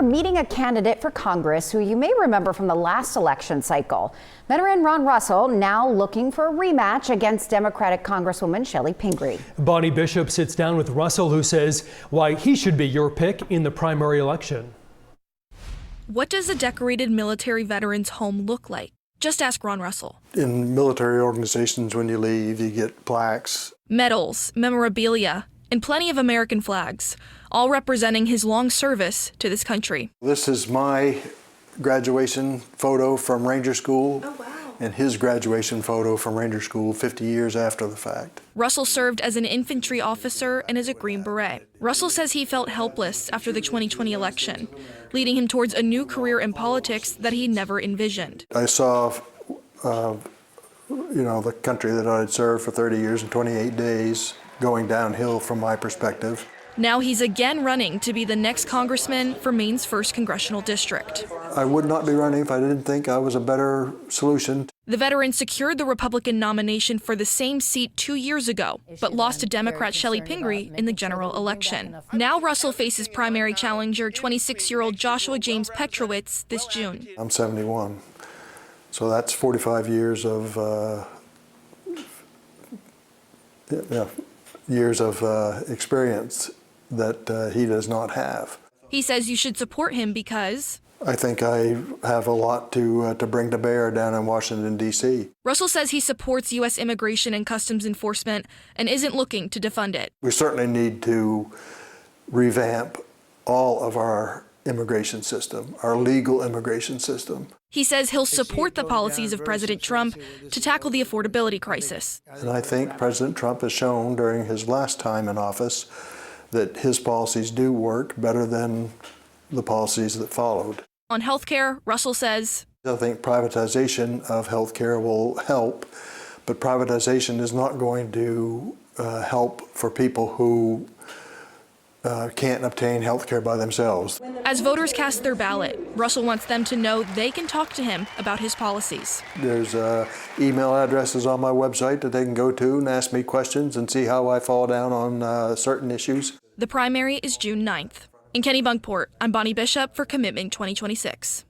are meeting a candidate for Congress who you may remember from the last election cycle. Veteran Ron Russell now looking for a rematch against Democratic Congresswoman Chellie Pingree. Bonnie Bishop sits down with Russell, who says why he should be your pick in the primary election. What does a decorated military veteran's home look like? Just ask Ron Russell. In military organizations, when you leave, you get plaques, Medals, memorabilia, and plenty of American flags, all representing his long service to this country. This is my graduation photo from Ranger School. Oh, wow. And his graduation photo from Ranger School 50 years after the fact. Russell served as an infantry officer and as a Green Beret. Russell says he felt helpless after the 2020 election, leading him towards a new career in politics that he never envisioned. I saw, the country that I had served for 30 years and 28 days going downhill from my perspective. Now he's again running to be the next congressman for Maine's 1st Congressional District. I would not be running if I didn't think I was a better solution. The veteran secured the Republican nomination for the same seat 2 years ago, but lost to Democrat Chellie Pingree in the general election. Now Russell faces primary challenger 26-year-old Joshua James Petrowitz this June. I'm 71, so that's 45 years of experience that he does not have. He says you should support him because I think I have a lot to bring to bear down in Washington, D.C. Russell says he supports U.S. immigration and customs enforcement and isn't looking to defund it. We certainly need to revamp all of our immigration system, our legal immigration system. He says he'll support the policies of President Trump to tackle the affordability crisis. And I think President Trump has shown during his last time in office that his policies do work better than the policies that followed. On health care, Russell says, I think privatization of health care will help, but privatization is not going to help for people who can't obtain health care by themselves. As voters cast their ballot, Russell wants them to know they can talk to him about his policies. There's email addresses on my website that they can go to and ask me questions and see how I fall down on certain issues. The primary is June 9th. In Kennebunkport, I'm Bonnie Bishop for Commitment 2026.